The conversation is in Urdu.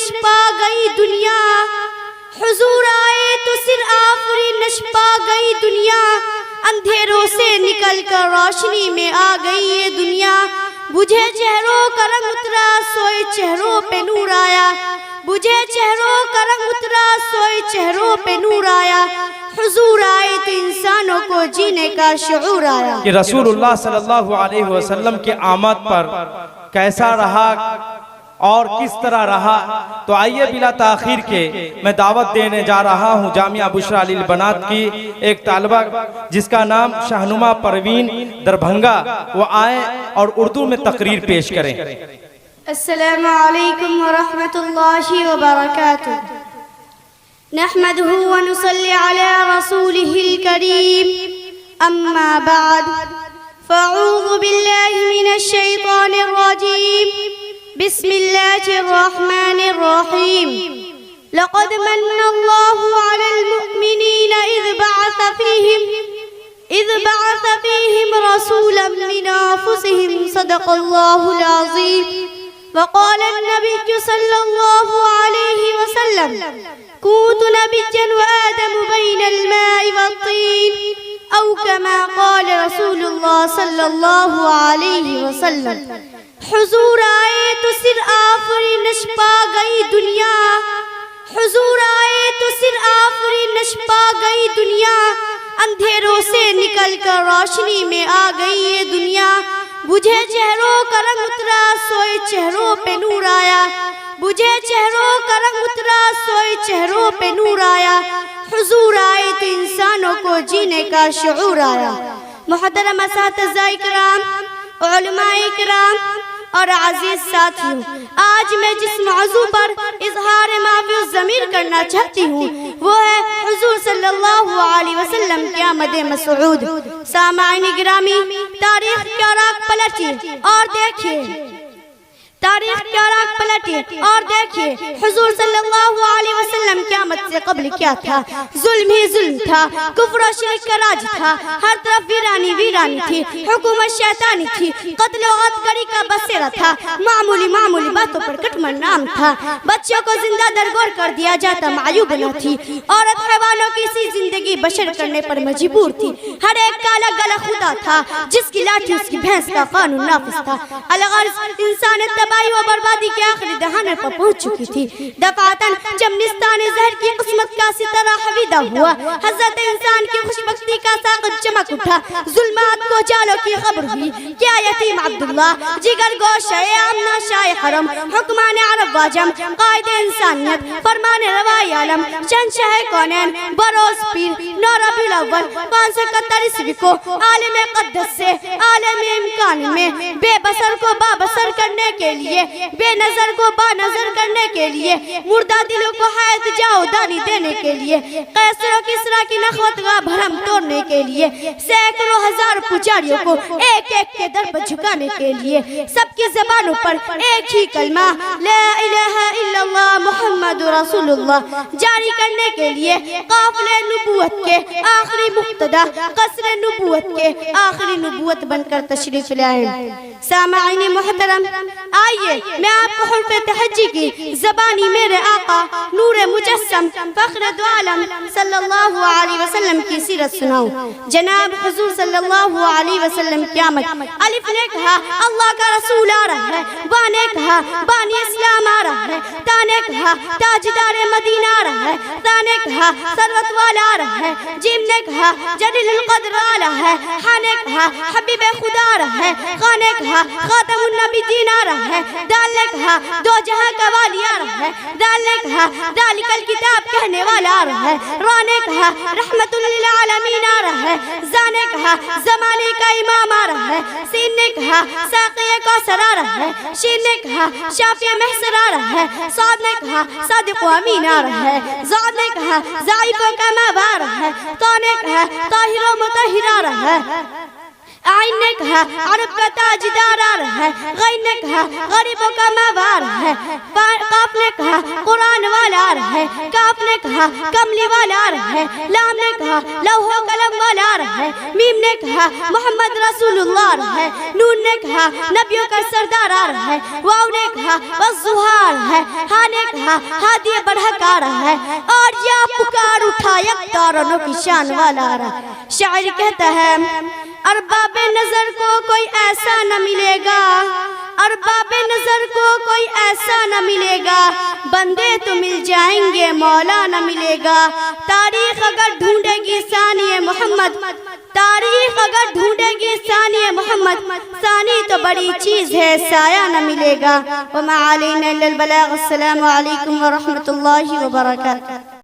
نش پا گئی دنیا، حضور آئے تو سر آفرینش پا گئی دنیا، اندھیروں سے نکل کر روشنی میں آ گئی یہ دنیا، بجھے چہروں کا رنگ اترا سوئے چہروں پہ نور آیا، بجھے چہروں کا رنگ اترا سوئے چہروں پہ نور آیا، حضور آئے تو انسانوں کو جینے کا شعور آیا۔ کہ رسول اللہ صلی اللہ علیہ وسلم کے آمد پر کیسا رہا اور کس طرح رہا، تو آئیے بلا تاخیر کے میں دعوت دینے جا رہا ہوں جامعہ بشریٰ للبنات کی ایک طالبہ جس کا نام شاہنما پروین دربھنگا، وہ آئیں اور اردو میں تقریر پیش کریں۔ السلام علیکم ورحمۃ اللہ وبرکاتہ۔ نحمده ونصلي على رسوله الكريم، أما بعد فأعوذ بالله من الشيطان الرجيم، بسم الله الرحمن الرحيم۔ لقد من الله على المؤمنين إذ بعث فيهم رسولا من أنفسهم، صدق الله العظيم۔ وقال النبي صلى الله عليه وسلم: كنت نبيا وآدم بين الماء والطين، أو كما قال رسول الله صلى الله عليه وسلم۔ حضور آئے تو سر آفرینش پا گئی دنیا، حضور آئے تو سر آفرینش پا گئی دنیا، اندھیروں سے نکل کر روشنی میں آ گئی یہ دنیا، بجھے چہروں کا رنگ اترا سوئے چہروں پہ نور آیا، بجھے چہروں کا رنگ اترا سوئے چہروں پہ نور آیا، حضور آئے تو انسانوں کو جینے کا شعور آیا۔ محترم اساتذہ اکرام، علماء اکرام اور عزیز ساتھیوں، آج میں جس موضوع پر اظہار معافی الضمیر کرنا چاہتی ہوں وہ ہے حضور صلی اللہ علیہ وسلم کی آمد مسعود۔ سامعین گرامی، تاریخ کا راگ پلٹیے اور دیکھیے، تاریخ کا راگ پلٹیے اور دیکھیے حضور صلی اللہ علیہ وسلم کی آمد سے قبل کیا تھا۔ ظلم ہی ظلم تھا، کفر و شرک کا راج تھا، ہر طرف ویرانی ویرانی تھی، حکومت شیطانی تھی، قتل و غارت کا بسیرا تھا، معمولی باتوں پر کٹمن نام تھا، بچوں کو زندہ درگور کر دیا جاتا معیوب نہ تھی، عورت حیوانوں کی سی زندگی بشر کرنے پر مجبور تھی، ہر ایک کا الگ الگ خدا تھا، جس کی لاٹھی اس کی بھینس کا قانون نافذ تھا، الغرض انسان تباہی و بربادی کے آخری دہانے پر پہنچ چکی تھی۔ دفعتاً جب نستان زہر کی قسمت کا ستارہ حویدہ ہوا، حضرت انسان کی خوشبختی کا ساقط چمک اٹھا، ظلمات کو جالوں کی خبر ہوئی، کیا یتیم عبداللہ، جگر گوش آمنہ شاہ حرم، حکمان عرب واجم، قائد انسانیت، فرمان روائی عالم، شہنشاہ کونین، بروز پیر، 9 ربیع الاول 571 عیسوی کو عالم قدس سے عالم امکان میں بے بصر کو با بصر کرنے کے لیے، بے نظر کو با نظر کرنے کے لیے، مردہ دلوں کو حیات جاودانی دینے کے لیے، قیصر و کسریٰ کی نخوت کا بھرم توڑنے کے لیے، سینکڑوں ہزار پجاریوں کو ایک ایک کے در پر جھکانے کے لیے، سب کی زبانوں پر ایک ہی کلمہ لا الہ الا اللہ محمد رسول اللہ جاری کرنے کے لیے، قافلہ نبوت کے آخری مقتدا، قصر نبوت کے آخری نبوت بن کر تشریف لائیں۔ سامعین محترم، آئیے میں آپ کو حرف تہجی کی زبانی میرے آقا نور مجسم فخر دو عالم صلی اللہ علیہ وسلم کی سیرت سناؤں۔ جناب حضور صلی اللہ علیہ وسلم کی آمد، الف نے کہا اللہ کا رسول آ رہا ہے، با نے کہا بانی اسلام آ رہا ہے، تا نے کہا تاجدار مدینہ آ رہا ہے، تا نے کہا ثروت والا آ رہا ہے، جیم نے کہا جلیل القدر آ رہا ہے، ہاں نے کہا حبیب خدا آ رہا ہے، خاں نے کہا خاتم النبیین آ رہا ہے، دال نے کہا دو جہاں کا والی آ رہا ہے، دال نے کہا ذالک الکتاب کہنے والا آ رہا ہے، را نے کہا رحمت للعالمین آ رہا ہے، زا نے کہا زمانے کا امام آ رہا ہے، سین نے کہا ساقی کوثر آ رہا ہے، شین نے کہا شافی محسر آ رہا ہے، صاد نے کہا صادق و امین آ رہا ہے، زاد نے کہا ضعیف و کماب آ رہا ہے، تو نے کہا طاہر و مطہر آ رہا ہے، آئین نے کہا عرب کا تاجدار ہے، غین نے کہا غریبوں کا مابار ہے، قاف نے کہا قرآن والا ہے، کاف نے کہا کملی والا ہے، لام نے کہا لوح و قلم والا ہے، میم نے کہا محمد رسول اللہ ہے، نون نے کہا نبیوں کا سردار ہے، واو نے کہا والضحیٰ ہے، ہاں نے کہا ہادی بڑھکار ہے، اور یا پکار اٹھا یک تارنوں کی شان والا ہے۔ شاعر کہتا ہے ارباب نظر کو کوئی ایسا نہ ملے گا، ارباب نظر کو کوئی ایسا نہ ملے گا، بندے تو مل جائیں گے مولا نہ ملے گا۔ تاریخ اگر ڈھونڈے گی ثانی محمد، تاریخ اگر ڈھونڈے گی ثانی محمد، ثانی تو بڑی چیز ہے سایہ نہ ملے گا۔ وما علینا الا البلاغ۔ السلام علیکم ورحمۃ اللہ وبرکاتہ۔